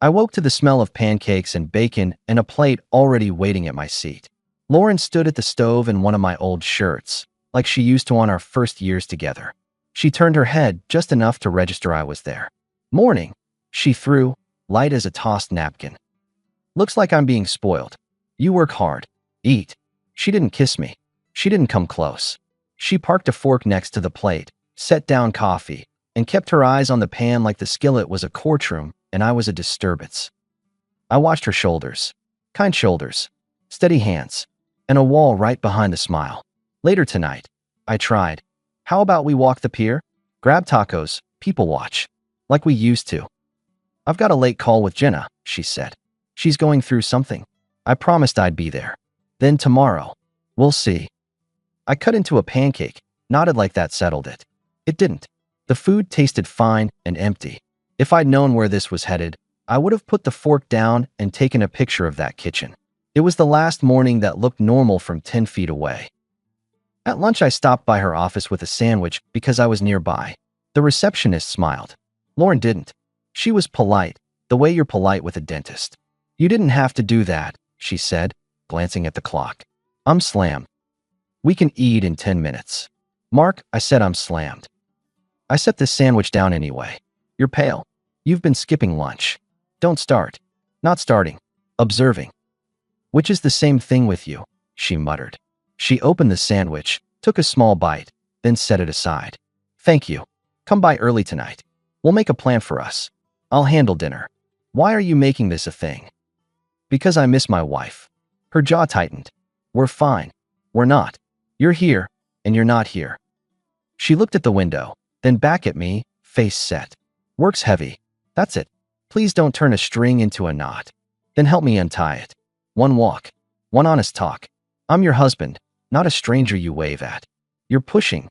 I woke to the smell of pancakes and bacon and a plate already waiting at my seat. Lauren stood at the stove in one of my old shirts, like she used to on our first years together. She turned her head just enough to register I was there. "Morning," she threw, light as a tossed napkin. "Looks like I'm being spoiled. You work hard. Eat." She didn't kiss me. She didn't come close. She parked a fork next to the plate, set down coffee, and kept her eyes on the pan like the skillet was a courtroom and I was a disturbance. I watched her shoulders. Kind shoulders. Steady hands. And a wall right behind the smile. "Later tonight," I tried. "How about we walk the pier? Grab tacos, people watch. Like we used to." "I've got a late call with Jenna," she said. "She's going through something. I promised I'd be there. Then tomorrow. We'll see." I cut into a pancake, nodded like that settled it. It didn't. The food tasted fine and empty. If I'd known where this was headed, I would have put the fork down and taken a picture of that kitchen. It was the last morning that looked normal from 10 feet away. At lunch, I stopped by her office with a sandwich because I was nearby. The receptionist smiled. Lauren didn't. She was polite, the way you're polite with a dentist. "You didn't have to do that," she said, glancing at the clock. "I'm slammed. We can eat in 10 minutes. "Mark," I said, "I'm slammed." "I set this sandwich down anyway." "You're pale. You've been skipping lunch." "Don't start." "Not starting. Observing." "Which is the same thing with you," she muttered. She opened the sandwich, took a small bite, then set it aside. "Thank you. Come by early tonight. We'll make a plan for us. I'll handle dinner." "Why are you making this a thing?" "Because I miss my wife." Her jaw tightened. "We're fine." "We're not. You're here, and you're not here." She looked at the window, then back at me, face set. "Work's heavy. That's it. Please don't turn a string into a knot. Then help me untie it. One walk. One honest talk. I'm your husband, not a stranger you wave at. You're pushing."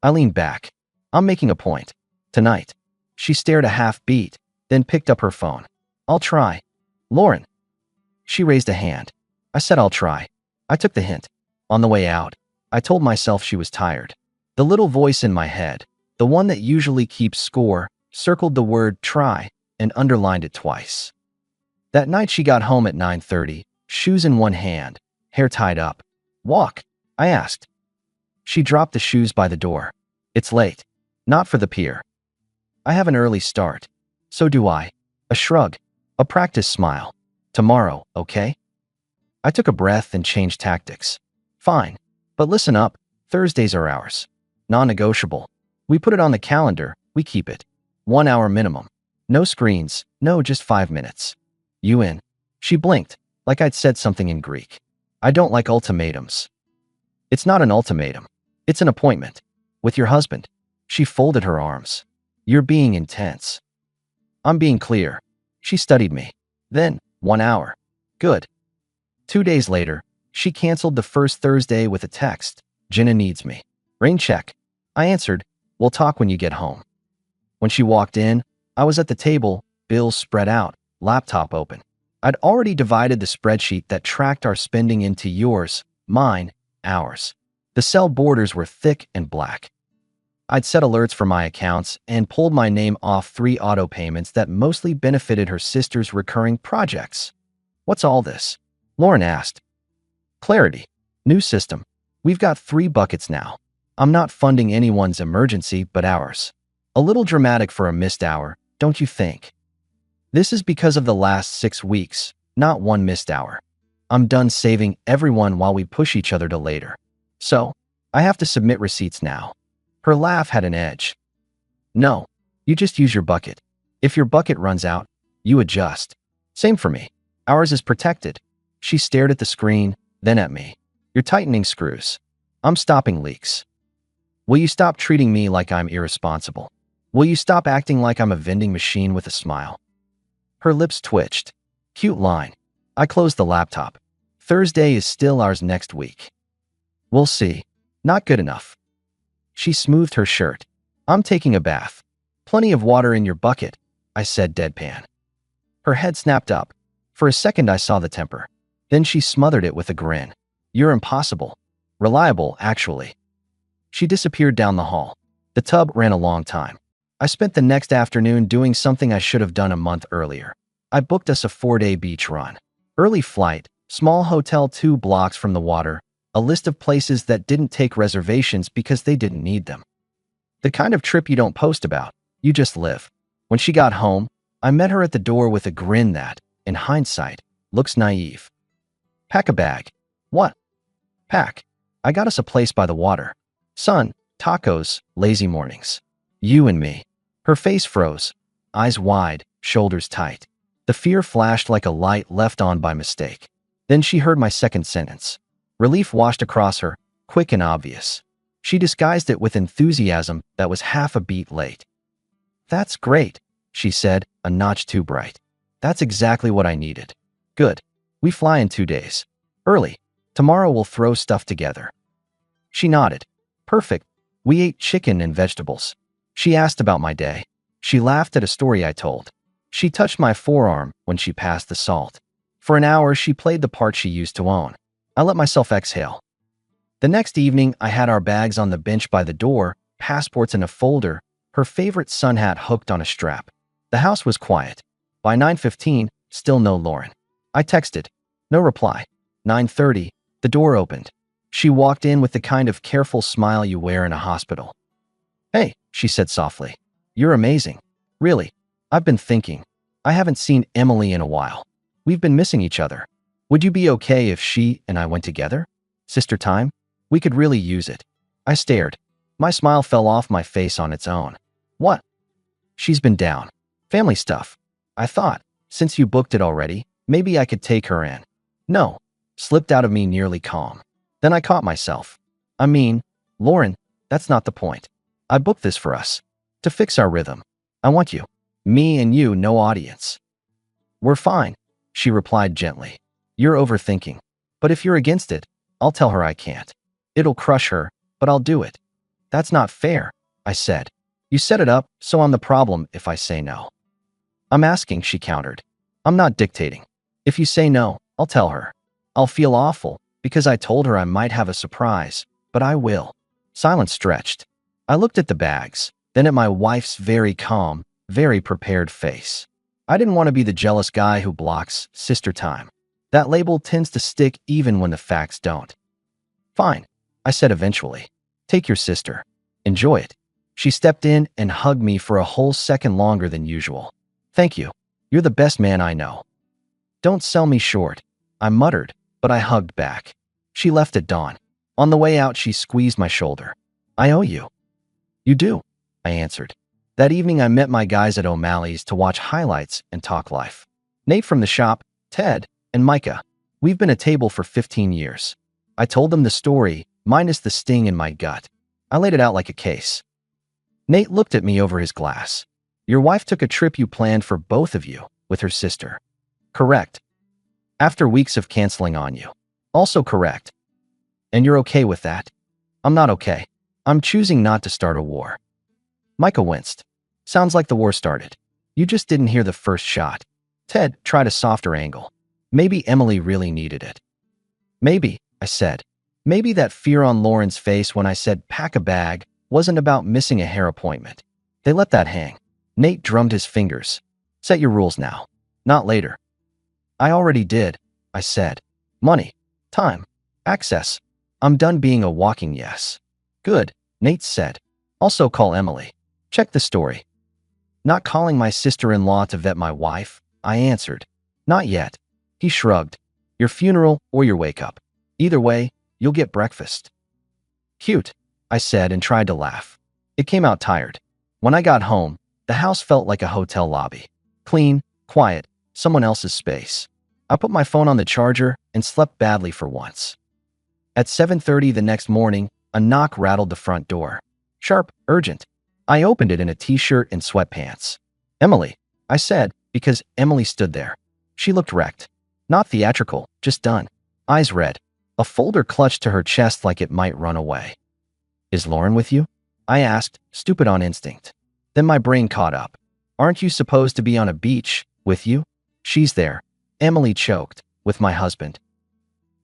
I leaned back. "I'm making a point. Tonight." She stared a half beat, then picked up her phone. "I'll try." "Lauren." She raised a hand. I said I'll try. I took the hint. On the way out, I told myself she was tired. The little voice in my head, the one that usually keeps score, circled the word try and underlined it twice. That night she got home at 9:30, shoes in one hand, hair tied up. "Walk?" I asked. She dropped the shoes by the door. "It's late." "Not for the pier." "I have an early start." "So do I." A shrug. A practice smile. "Tomorrow, okay?" I took a breath and changed tactics. "Fine. But listen up, Thursdays are ours. Non-negotiable. We put it on the calendar, we keep it. 1 hour minimum. No screens, no, just 5 minutes. You in?" She blinked, like I'd said something in Greek. "I don't like ultimatums." "It's not an ultimatum. It's an appointment. With your husband." She folded her arms. "You're being intense." "I'm being clear." She studied me. "Then, 1 hour. Good." 2 days later, she canceled the first Thursday with a text. "Jenna needs me." "Rain check." I answered, "We'll talk when you get home." When she walked in, I was at the table, bills spread out, laptop open. I'd already divided the spreadsheet that tracked our spending into yours, mine, ours. The cell borders were thick and black. I'd set alerts for my accounts and pulled my name off 3 auto payments that mostly benefited her sister's recurring projects. "What's all this?" Lauren asked. "Clarity. New system. We've got 3 buckets now. I'm not funding anyone's emergency but ours." A little dramatic for a missed hour, don't you think? This is because of the last 6 weeks, not one missed hour. I'm done saving everyone while we push each other to later. So, I have to submit receipts now. Her laugh had an edge. "No, you just use your bucket. If your bucket runs out, you adjust. Same for me. Ours is protected." She stared at the screen, then at me. "You're tightening screws. I'm stopping leaks. Will you stop treating me like I'm irresponsible? Will you stop acting like I'm a vending machine with a smile?" Her lips twitched. Cute line. I closed the laptop. "Thursday is still ours next week." "We'll see." "Not good enough." She smoothed her shirt. "I'm taking a bath." "Plenty of water in your bucket," I said deadpan. Her head snapped up. For a second I saw the temper. Then she smothered it with a grin. "You're impossible. Reliable, actually." She disappeared down the hall. The tub ran a long time. I spent the next afternoon doing something I should have done a month earlier. I booked us a 4-day beach run. Early flight, small hotel 2 blocks from the water, a list of places that didn't take reservations because they didn't need them. The kind of trip you don't post about, you just live. When she got home, I met her at the door with a grin that, in hindsight, looks naive. Pack a bag. What? Pack. I got us a place by the water. Sun, tacos, lazy mornings. You and me. Her face froze, eyes wide, shoulders tight. The fear flashed like a light left on by mistake. Then she heard my second sentence. Relief washed across her, quick and obvious. She disguised it with enthusiasm that was half a beat late. That's great, she said, a notch too bright. That's exactly what I needed. Good. We fly in 2 days. Early. Tomorrow we'll throw stuff together. She nodded. Perfect. We ate chicken and vegetables. She asked about my day. She laughed at a story I told. She touched my forearm when she passed the salt. For an hour, she played the part she used to own. I let myself exhale. The next evening, I had our bags on the bench by the door, passports in a folder, her favorite sun hat hooked on a strap. The house was quiet. By 9:15, still no Lauren. I texted. No reply. 9:30, the door opened. She walked in with the kind of careful smile you wear in a hospital. Hey, she said softly. You're amazing. Really. I've been thinking. I haven't seen Emily in a while. We've been missing each other. Would you be okay if she and I went together? Sister time? We could really use it. I stared. My smile fell off my face on its own. What? She's been down. Family stuff. I thought, since you booked it already, maybe I could take her in. No. Slipped out of me nearly calm. Then I caught myself. I mean, Lauren, that's not the point. I booked this for us. To fix our rhythm. I want you. Me and you, no audience. We're fine, she replied gently. You're overthinking. But if you're against it, I'll tell her I can't. It'll crush her, but I'll do it. That's not fair, I said. You set it up, so I'm the problem if I say no. I'm asking, she countered. I'm not dictating. If you say no, I'll tell her. I'll feel awful, because I told her I might have a surprise, but I will. Silence stretched. I looked at the bags, then at my wife's very calm, very prepared face. I didn't want to be the jealous guy who blocks sister time. That label tends to stick even when the facts don't. Fine, I said eventually. Take your sister. Enjoy it. She stepped in and hugged me for a whole second longer than usual. Thank you. You're the best man I know. Don't sell me short, I muttered, but I hugged back. She left at dawn. On the way out, she squeezed my shoulder. I owe you. You do, I answered. That evening, I met my guys at O'Malley's to watch highlights and talk life. Nate from the shop, Ted, and Micah. We've been a table for 15 years. I told them the story, minus the sting in my gut. I laid it out like a case. Nate looked at me over his glass. Your wife took a trip you planned for both of you, with her sister. Correct. After weeks of canceling on you. Also correct. And you're okay with that? I'm not okay. I'm choosing not to start a war. Micah winced. Sounds like the war started. You just didn't hear the first shot. Ted tried a softer angle. Maybe Emily really needed it. Maybe, I said. Maybe that fear on Lauren's face when I said pack a bag wasn't about missing a hair appointment. They let that hang. Nate drummed his fingers. Set your rules now. Not later. I already did, I said. Money. Time. Access. I'm done being a walking yes. Good, Nate said. Also call Emily. Check the story. Not calling my sister-in-law to vet my wife, I answered. Not yet. He shrugged. Your funeral or your wake-up. Either way, you'll get breakfast. Cute, I said and tried to laugh. It came out tired. When I got home, the house felt like a hotel lobby. Clean, quiet, someone else's space. I put my phone on the charger and slept badly for once. At 7:30 the next morning, a knock rattled the front door. Sharp, urgent. I opened it in a t-shirt and sweatpants. Emily, I said, because Emily stood there. She looked wrecked. Not theatrical, just done. Eyes red. A folder clutched to her chest like it might run away. Is Lauren with you? I asked, stupid on instinct. Then my brain caught up. Aren't you supposed to be on a beach, with you? She's there. Emily choked, with my husband.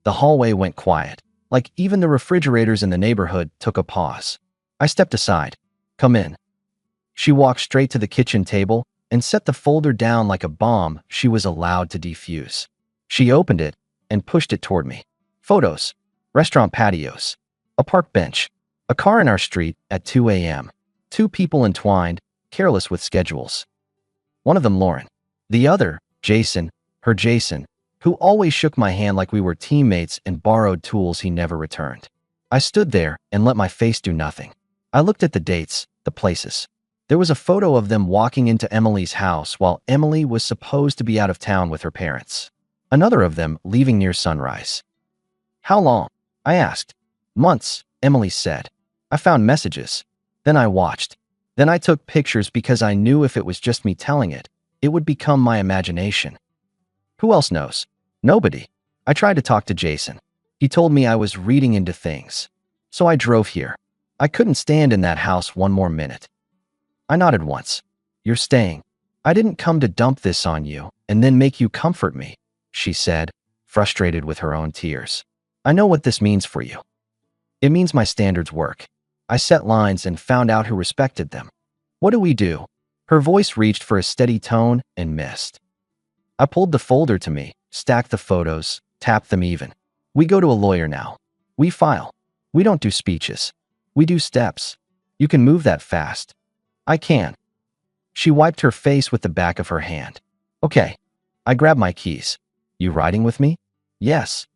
The hallway went quiet, like even the refrigerators in the neighborhood took a pause. I stepped aside. Come in. She walked straight to the kitchen table, and set the folder down like a bomb she was allowed to defuse. She opened it and pushed it toward me. Photos, restaurant patios, a park bench, a car in our street at 2 a.m., two people entwined, careless with schedules. One of them Lauren. The other, Jason, her Jason, who always shook my hand like we were teammates and borrowed tools he never returned. I stood there and let my face do nothing. I looked at the dates, the places. There was a photo of them walking into Emily's house while Emily was supposed to be out of town with her parents. Another of them leaving near sunrise. How long? I asked. Months, Emily said. I found messages. Then I watched. Then I took pictures because I knew if it was just me telling it, it would become my imagination. Who else knows? Nobody. I tried to talk to Jason. He told me I was reading into things. So I drove here. I couldn't stand in that house one more minute. I nodded once. You're staying. I didn't come to dump this on you and then make you comfort me, she said, frustrated with her own tears. I know what this means for you. It means my standards work. I set lines and found out who respected them. What do we do? Her voice reached for a steady tone and missed. I pulled the folder to me, stacked the photos, tapped them even. We go to a lawyer now. We file. We don't do speeches. We do steps. You can move that fast. I can. She wiped her face with the back of her hand. Okay. I grabbed my keys. You riding with me? Yes.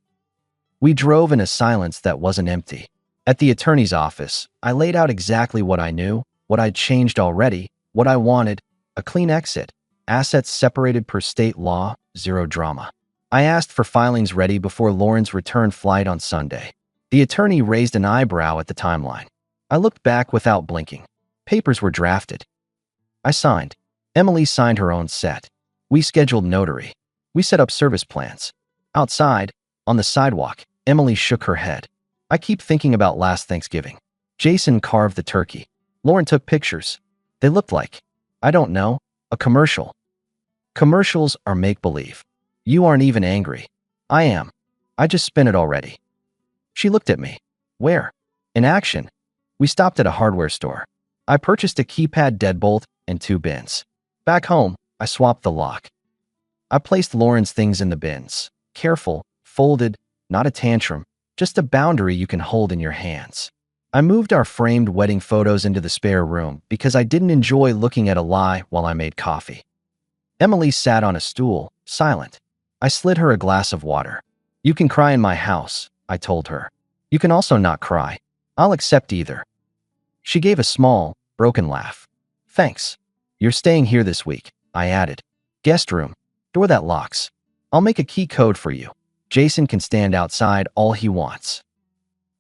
We drove in a silence that wasn't empty. At the attorney's office, I laid out exactly what I knew, what I'd changed already, what I wanted, a clean exit, assets separated per state law, zero drama. I asked for filings ready before Lauren's return flight on Sunday. The attorney raised an eyebrow at the timeline. I looked back without blinking. Papers were drafted. I signed. Emily signed her own set. We scheduled notary. We set up service plans. Outside, on the sidewalk, Emily shook her head. I keep thinking about last Thanksgiving. Jason carved the turkey. Lauren took pictures. They looked like, I don't know, a commercial. Commercials are make-believe. You aren't even angry. I am. I just spent it already. She looked at me. Where? In action. We stopped at a hardware store. I purchased a keypad deadbolt and 2 bins. Back home, I swapped the lock. I placed Lauren's things in the bins. Careful, folded, not a tantrum, just a boundary you can hold in your hands. I moved our framed wedding photos into the spare room because I didn't enjoy looking at a lie while I made coffee. Emily sat on a stool, silent. I slid her a glass of water. You can cry in my house, I told her. You can also not cry. I'll accept either. She gave a small, broken laugh. Thanks. You're staying here this week, I added. Guest room. Door that locks. I'll make a key code for you. Jason can stand outside all he wants.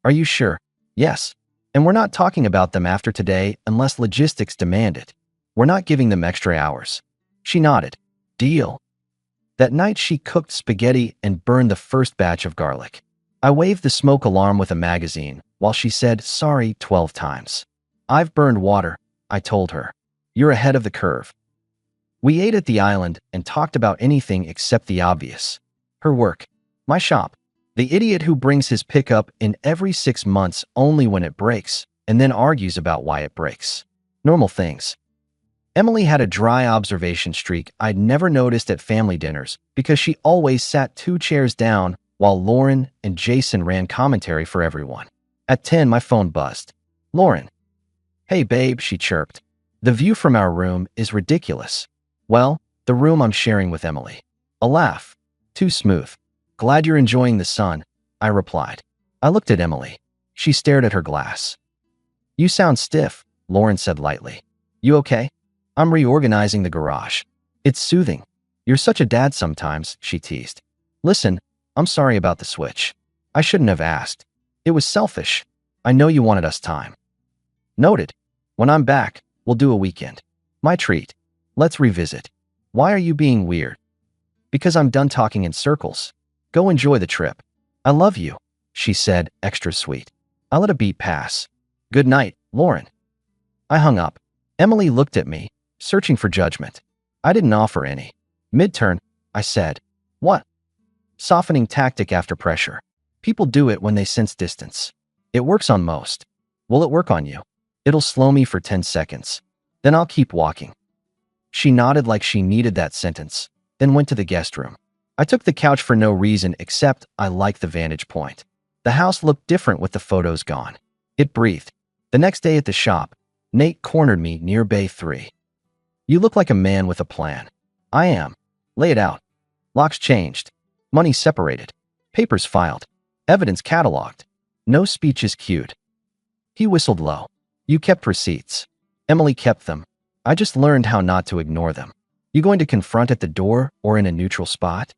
Are you sure? Yes. And we're not talking about them after today unless logistics demand it. We're not giving them extra hours. She nodded. Deal. That night she cooked spaghetti and burned the first batch of garlic. I waved the smoke alarm with a magazine while she said sorry 12 times. I've burned water, I told her. You're ahead of the curve. We ate at the island and talked about anything except the obvious. Her work. My shop. The idiot who brings his pickup in every 6 months only when it breaks, and then argues about why it breaks. Normal things. Emily had a dry observation streak I'd never noticed at family dinners because she always sat 2 chairs down while Lauren and Jason ran commentary for everyone. At 10, my phone buzzed. Lauren. Hey babe, she chirped. The view from our room is ridiculous. Well, the room I'm sharing with Emily. A laugh. Too smooth. Glad you're enjoying the sun, I replied. I looked at Emily. She stared at her glass. You sound stiff, Lauren said lightly. You okay? I'm reorganizing the garage. It's soothing. You're such a dad sometimes, she teased. Listen, I'm sorry about the switch. I shouldn't have asked. It was selfish. I know you wanted us time. Noted. When I'm back, we'll do a weekend. My treat. Let's revisit. Why are you being weird? Because I'm done talking in circles. Go enjoy the trip. I love you, she said, extra sweet. I let a beat pass. Good night, Lauren. I hung up. Emily looked at me, searching for judgment. I didn't offer any. Mid-turn, I said. What? Softening tactic after pressure. People do it when they sense distance. It works on most. Will it work on you? It'll slow me for 10 seconds. Then I'll keep walking. She nodded like she needed that sentence, then went to the guest room. I took the couch for no reason except I liked the vantage point. The house looked different with the photos gone. It breathed. The next day at the shop, Nate cornered me near Bay 3. You look like a man with a plan. I am. Lay it out. Locks changed. Money separated. Papers filed. Evidence cataloged. No speeches queued. He whistled low. You kept receipts. Emily kept them. I just learned how not to ignore them. You going to confront at the door or in a neutral spot?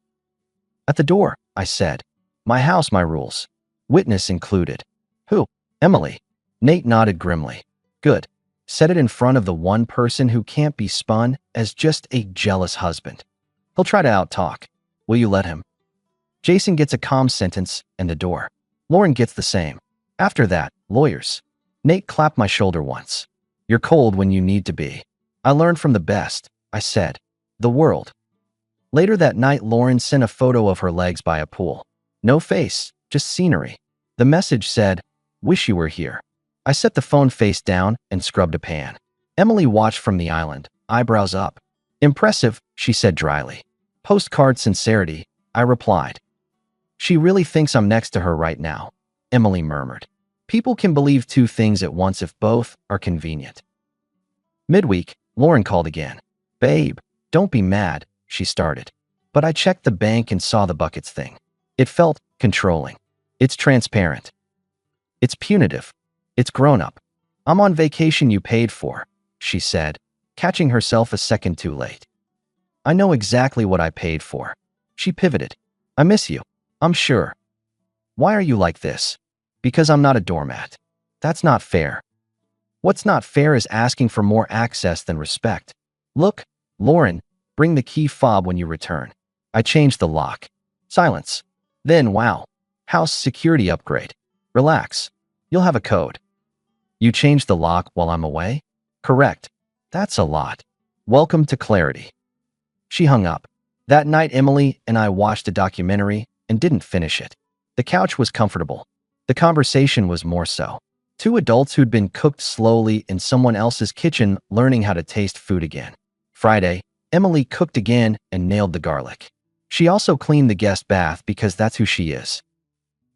At the door, I said. My house, my rules. Witness included. Who? Emily. Nate nodded grimly. Good. Said it in front of the one person who can't be spun as just a jealous husband. He'll try to out-talk. Will you let him? Jason gets a calm sentence and the door. Lauren gets the same. After that, lawyers. Nate clapped my shoulder once. You're cold when you need to be. I learned from the best, I said. The world. Later that night, Lauren sent a photo of her legs by a pool. No face, just scenery. The message said, wish you were here. I set the phone face down and scrubbed a pan. Emily watched from the island, eyebrows up. Impressive, she said dryly. Postcard sincerity, I replied. She really thinks I'm next to her right now, Emily murmured. People can believe two things at once if both are convenient. Midweek, Lauren called again. Babe, don't be mad, she started. But I checked the bank and saw the buckets thing. It felt controlling. It's transparent. It's punitive. It's grown up. I'm on vacation you paid for, she said, catching herself a second too late. I know exactly what I paid for. She pivoted. I miss you, I'm sure. Why are you like this? Because I'm not a doormat. That's not fair. What's not fair is asking for more access than respect. Look, Lauren, bring the key fob when you return. I changed the lock. Silence. Then, wow. House security upgrade. Relax. You'll have a code. You changed the lock while I'm away? Correct. That's a lot. Welcome to clarity. She hung up. That night, Emily and I watched a documentary and didn't finish it. The couch was comfortable. The conversation was more so. Two adults who'd been cooked slowly in someone else's kitchen learning how to taste food again. Friday, Emily cooked again and nailed the garlic. She also cleaned the guest bath because that's who she is.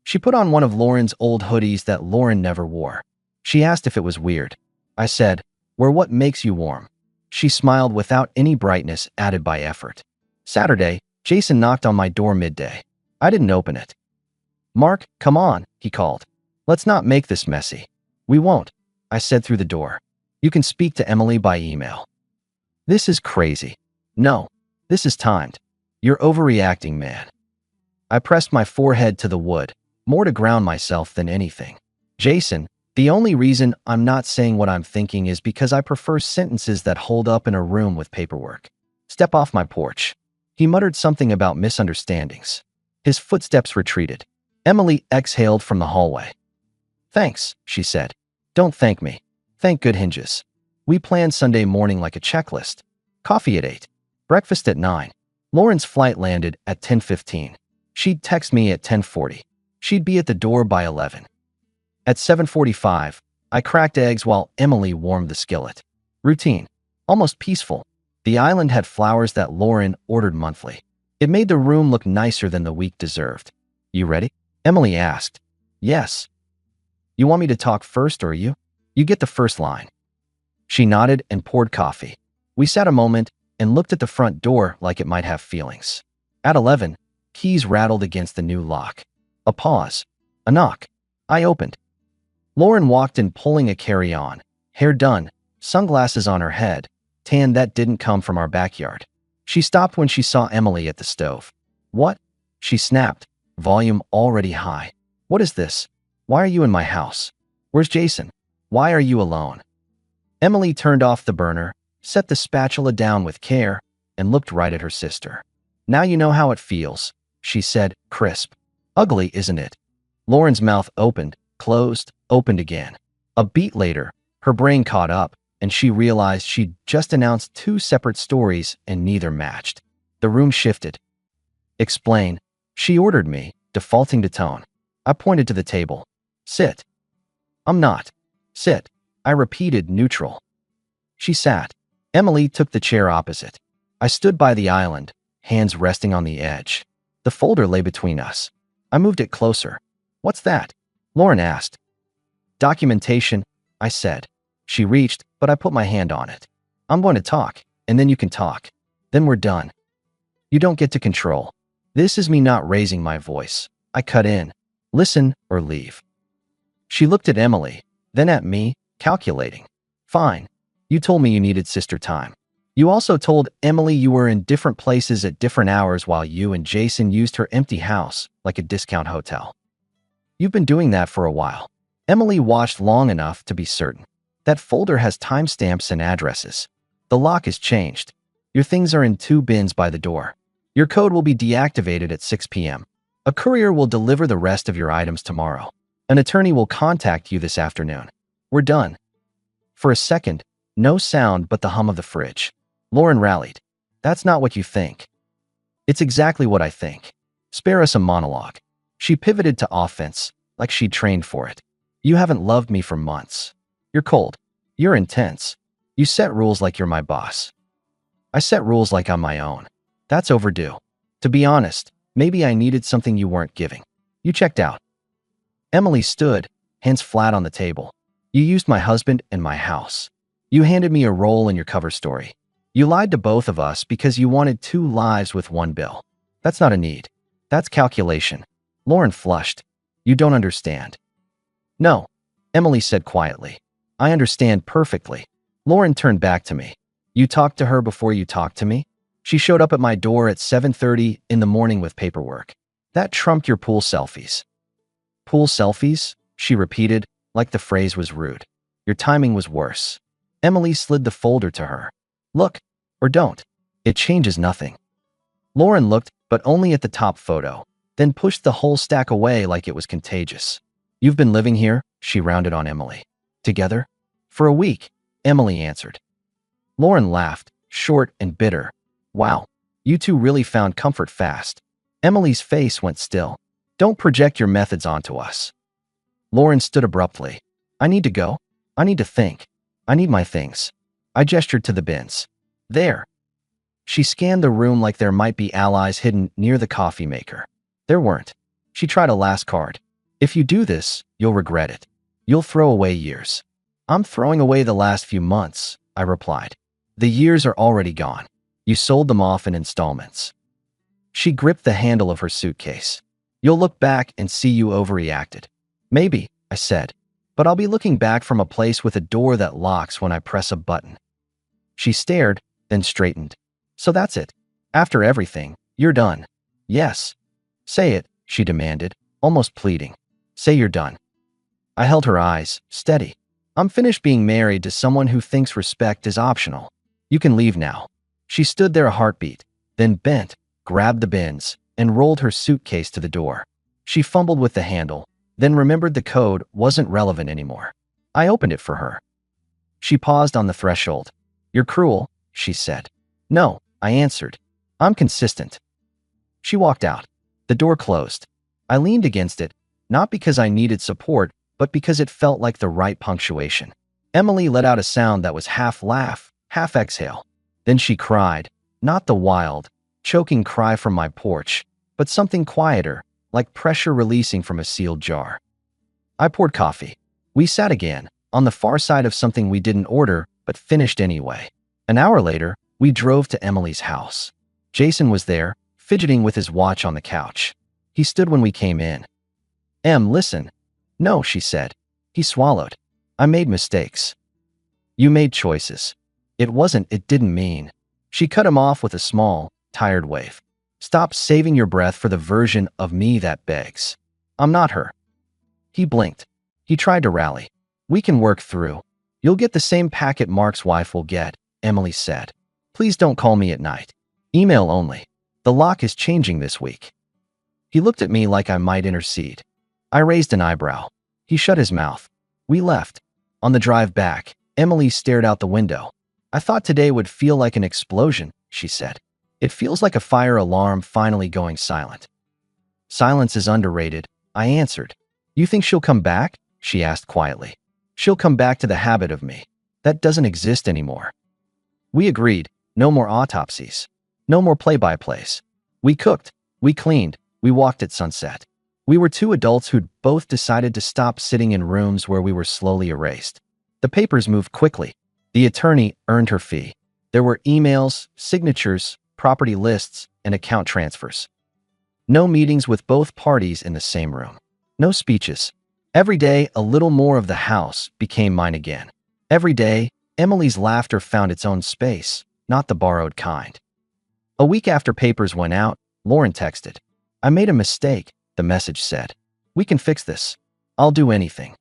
She put on one of Lauren's old hoodies that Lauren never wore. She asked if it was weird. I said, "Wear what makes you warm." She smiled without any brightness added by effort. Saturday, Jason knocked on my door midday. I didn't open it. "Mark, come on," he called. "Let's not make this messy." "We won't," I said through the door. "You can speak to Emily by email." "This is crazy." "No, this is timed. You're overreacting, man." I pressed my forehead to the wood, more to ground myself than anything. "Jason, the only reason I'm not saying what I'm thinking is because I prefer sentences that hold up in a room with paperwork. Step off my porch." He muttered something about misunderstandings. His footsteps retreated. Emily exhaled from the hallway. "Thanks," she said. "Don't thank me. Thank good hinges. We planned Sunday morning like a checklist. Coffee at 8. Breakfast at 9. Lauren's flight landed at 10:15. She'd text me at 10:40. She'd be at the door by 11. At 7:45, I cracked eggs while Emily warmed the skillet. Routine. Almost peaceful. The island had flowers that Lauren ordered monthly. It made the room look nicer than the week deserved. "You ready?" Emily asked. "Yes." "You want me to talk first or you?" "You get the first line." She nodded and poured coffee. We sat a moment and looked at the front door like it might have feelings. At 11, keys rattled against the new lock. A pause. A knock. I opened. Lauren walked in pulling a carry-on, hair done, sunglasses on her head, tan that didn't come from our backyard. She stopped when she saw Emily at the stove. "What?" she snapped, volume already high. "What is this? Why are you in my house? Where's Jason? Why are you alone?" Emily turned off the burner, set the spatula down with care, and looked right at her sister. "Now you know how it feels," she said, crisp. "Ugly, isn't it?" Lauren's mouth opened, closed, opened again. A beat later, her brain caught up, and she realized she'd just announced two separate stories and neither matched. The room shifted. "Explain," she ordered me, defaulting to tone. I pointed to the table. "Sit." "I'm not." "Sit," I repeated, neutral. She sat. Emily took the chair opposite. I stood by the island, hands resting on the edge. The folder lay between us. I moved it closer. What's that? Lauren asked. Documentation, I said. She reached, but I put my hand on it. I'm going to talk, and then you can talk. Then we're done. You don't get to control. This is me not raising my voice. I cut in. Listen or leave. She looked at Emily, then at me, calculating. Fine. You told me you needed sister time. You also told Emily you were in different places at different hours while you and Jason used her empty house like a discount hotel. You've been doing that for a while. Emily watched long enough to be certain. That folder has timestamps and addresses. The lock is changed. Your things are in 2 bins by the door. Your code will be deactivated at 6 p.m. A courier will deliver the rest of your items tomorrow. An attorney will contact you this afternoon. We're done. For a second, no sound but the hum of the fridge. Lauren rallied. That's not what you think. It's exactly what I think. Spare us a monologue. She pivoted to offense, like she'd trained for it. You haven't loved me for months. You're cold. You're intense. You set rules like you're my boss. I set rules like I'm my own. That's overdue. To be honest, maybe I needed something you weren't giving. You checked out. Emily stood, hands flat on the table. You used my husband and my house. You handed me a role in your cover story. You lied to both of us because you wanted 2 lives with 1 bill. That's not a need. That's calculation. Lauren flushed. You don't understand. No, Emily said quietly. I understand perfectly. Lauren turned back to me. You talked to her before you talked to me? She showed up at my door at 7:30 in the morning with paperwork. That trumped your pool selfies. Pool selfies? She repeated, like the phrase was rude. Your timing was worse. Emily slid the folder to her. Look, or don't. It changes nothing. Lauren looked, but only at the top photo, then pushed the whole stack away like it was contagious. You've been living here, she rounded on Emily. Together? For a week, Emily answered. Lauren laughed, short and bitter. Wow, you two really found comfort fast. Emily's face went still. Don't project your methods onto us. Lauren stood abruptly. I need to go. I need to think. I need my things. I gestured to the bins. There. She scanned the room like there might be allies hidden near the coffee maker. There weren't. She tried a last card. If you do this, you'll regret it. You'll throw away years. I'm throwing away the last few months, I replied. The years are already gone. You sold them off in installments. She gripped the handle of her suitcase. You'll look back and see you overreacted. Maybe, I said, but I'll be looking back from a place with a door that locks when I press a button. She stared, then straightened. So that's it. After everything, you're done. Yes. Say it, she demanded, almost pleading. Say you're done. I held her eyes, steady. I'm finished being married to someone who thinks respect is optional. You can leave now. She stood there a heartbeat, then bent, grabbed the bins, and rolled her suitcase to the door. She fumbled with the handle, then remembered the code wasn't relevant anymore. I opened it for her. She paused on the threshold. You're cruel, she said. No, I answered. I'm consistent. She walked out. The door closed. I leaned against it, not because I needed support, but because it felt like the right punctuation. Emily let out a sound that was half laugh, half exhale. Then she cried, not the wild, choking cry from my porch, but something quieter, like pressure releasing from a sealed jar. I poured coffee. We sat again, on the far side of something we didn't order, but finished anyway. An hour later, we drove to Emily's house. Jason was there, fidgeting with his watch on the couch. He stood when we came in. Listen. No, she said. He swallowed. I made mistakes. You made choices. It didn't mean. She cut him off with a small, tired wave. Stop saving your breath for the version of me that begs. I'm not her. He blinked. He tried to rally. We can work through. You'll get the same packet Mark's wife will get, Emily said. Please don't call me at night. Email only. The lock is changing this week. He looked at me like I might intercede. I raised an eyebrow. He shut his mouth. We left. On the drive back, Emily stared out the window. I thought today would feel like an explosion, she said. It feels like a fire alarm finally going silent. Silence is underrated, I answered. You think she'll come back? She asked quietly. She'll come back to the habit of me. That doesn't exist anymore. We agreed, no more autopsies. No more play-by-plays. We cooked, we cleaned, we walked at sunset. We were two adults who'd both decided to stop sitting in rooms where we were slowly erased. The papers moved quickly. The attorney earned her fee. There were emails, signatures, property lists, and account transfers. No meetings with both parties in the same room. No speeches. Every day, a little more of the house became mine again. Every day, Emily's laughter found its own space, not the borrowed kind. A week after papers went out, Lauren texted. "I made a mistake," the message said. "We can fix this. I'll do anything."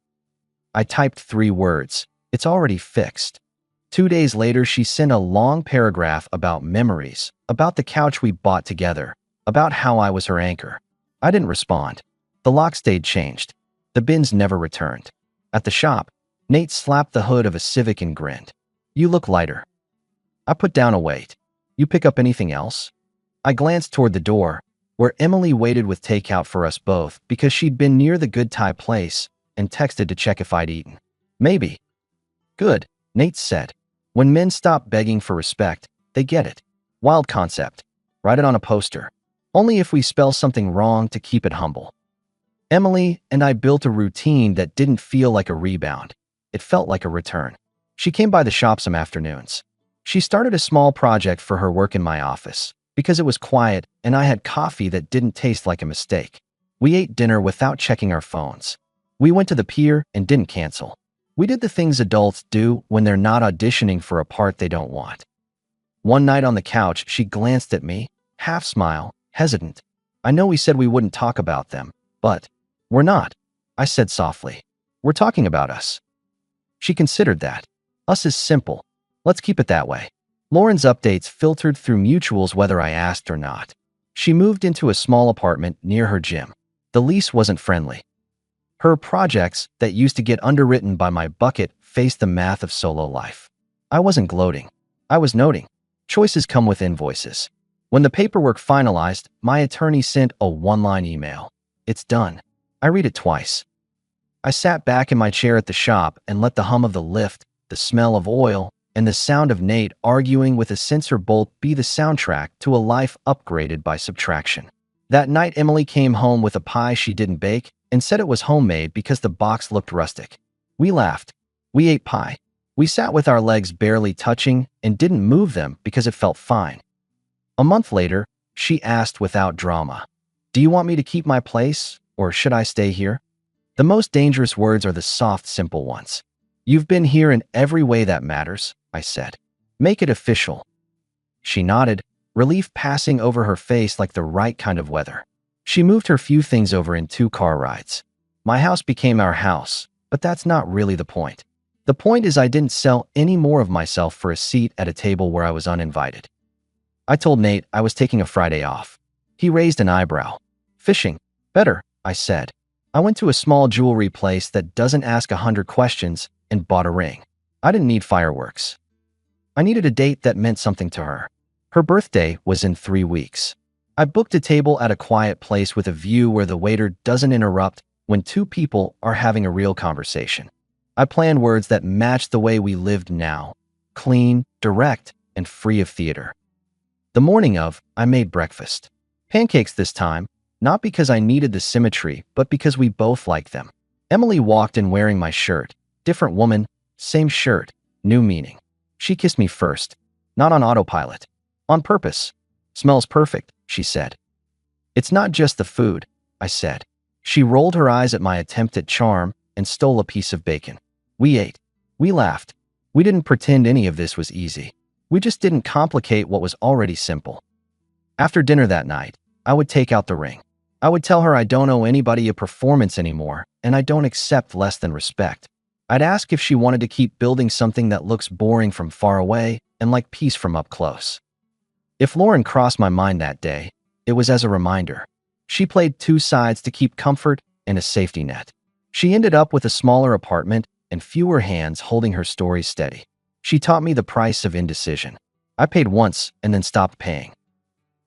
I typed 3 words. "It's already fixed." 2 days later, she sent a long paragraph about memories, about the couch we bought together, about how I was her anchor. I didn't respond. The lock stayed changed. The bins never returned. At the shop, Nate slapped the hood of a Civic and grinned. "You look lighter." I put down a weight. "You pick up anything else?" I glanced toward the door, where Emily waited with takeout for us both because she'd been near the good Thai place and texted to check if I'd eaten. "Maybe." "Good," Nate said. "When men stop begging for respect, they get it. Wild concept. Write it on a poster. Only if we spell something wrong to keep it humble." Emily and I built a routine that didn't feel like a rebound. It felt like a return. She came by the shop some afternoons. She started a small project for her work in my office because it was quiet and I had coffee that didn't taste like a mistake. We ate dinner without checking our phones. We went to the pier and didn't cancel. We did the things adults do when they're not auditioning for a part they don't want. One night on the couch, she glanced at me, half smile, hesitant. "I know we said we wouldn't talk about them, but we're not," I said softly. "We're talking about us." She considered that. Us is simple. Let's keep it that way. Lauren's updates filtered through mutuals whether I asked or not. She moved into a small apartment near her gym. The lease wasn't friendly. Her projects that used to get underwritten by my bucket faced the math of solo life. I wasn't gloating. I was noting. Choices come with invoices. When the paperwork finalized, my attorney sent a 1-line email. "It's done." I read it twice. I sat back in my chair at the shop and let the hum of the lift, the smell of oil, and the sound of Nate arguing with a sensor bolt be the soundtrack to a life upgraded by subtraction. That night, Emily came home with a pie she didn't bake and said it was homemade because the box looked rustic. We laughed. We ate pie. We sat with our legs barely touching and didn't move them because it felt fine. A month later, she asked without drama, "Do you want me to keep my place, or should I stay here?" The most dangerous words are the soft, simple ones. "You've been here in every way that matters," I said. "Make it official." She nodded, relief passing over her face like the right kind of weather. She moved her few things over in 2 car rides. My house became our house, but that's not really the point. The point is I didn't sell any more of myself for a seat at a table where I was uninvited. I told Nate I was taking a Friday off. He raised an eyebrow. "Fishing. Better," I said. I went to a small jewelry place that doesn't ask 100 questions and bought a ring. I didn't need fireworks. I needed a date that meant something to her. Her birthday was in 3 weeks. I booked a table at a quiet place with a view where the waiter doesn't interrupt when 2 people are having a real conversation. I planned words that matched the way we lived now, clean, direct, and free of theater. The morning of, I made breakfast. Pancakes this time, not because I needed the symmetry, but because we both liked them. Emily walked in wearing my shirt. Different woman, same shirt, new meaning. She kissed me first, not on autopilot. On purpose. "Smells perfect," she said. "It's not just the food," I said. She rolled her eyes at my attempt at charm and stole a piece of bacon. We ate. We laughed. We didn't pretend any of this was easy. We just didn't complicate what was already simple. After dinner that night, I would take out the ring. I would tell her I don't owe anybody a performance anymore, and I don't accept less than respect. I'd ask if she wanted to keep building something that looks boring from far away and like peace from up close. If Lauren crossed my mind that day, it was as a reminder. She played 2 sides to keep comfort and a safety net. She ended up with a smaller apartment and fewer hands holding her stories steady. She taught me the price of indecision. I paid once and then stopped paying.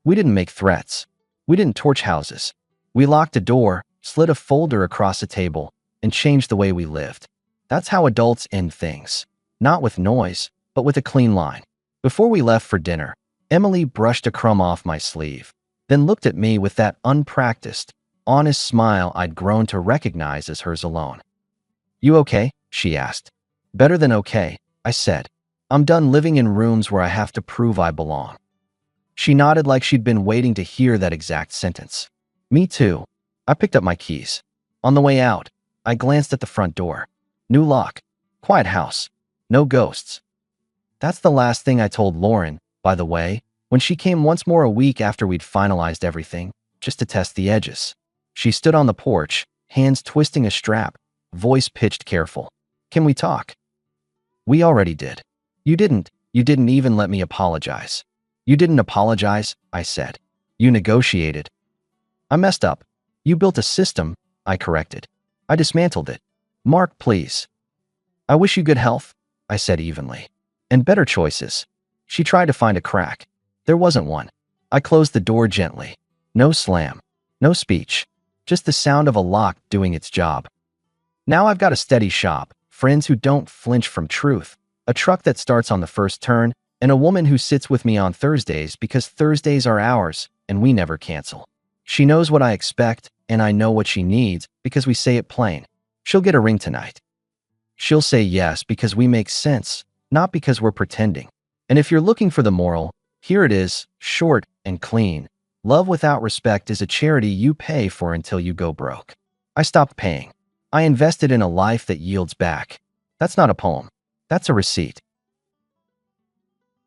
We didn't make threats. We didn't torch houses. We locked a door, slid a folder across a table, and changed the way we lived. That's how adults end things. Not with noise, but with a clean line. Before we left for dinner, Emily brushed a crumb off my sleeve, then looked at me with that unpracticed, honest smile I'd grown to recognize as hers alone. "You okay?" she asked. "Better than okay," I said. "I'm done living in rooms where I have to prove I belong." She nodded like she'd been waiting to hear that exact sentence. Me too. I picked up my keys. On the way out, I glanced at the front door. New lock. Quiet house. No ghosts. That's the last thing I told Lauren, by the way, when she came once more a week after we'd finalized everything, just to test the edges. She stood on the porch, hands twisting a strap, voice pitched careful. "Can we talk?" "We already did." You didn't even let me apologize." "You didn't apologize," I said. "You negotiated." "I messed up. You built a system," I corrected. "I dismantled it. Mark, please." "I wish you good health," I said evenly. "And better choices." She tried to find a crack. There wasn't one. I closed the door gently. No slam. No speech. Just the sound of a lock doing its job. Now I've got a steady shop, friends who don't flinch from truth, a truck that starts on the first turn, and a woman who sits with me on Thursdays because Thursdays are ours and we never cancel. She knows what I expect, and I know what she needs because we say it plain. She'll get a ring tonight. She'll say yes because we make sense, not because we're pretending. And if you're looking for the moral, here it is, short and clean. Love without respect is a charity you pay for until you go broke. I stopped paying. I invested in a life that yields back. That's not a poem. That's a receipt.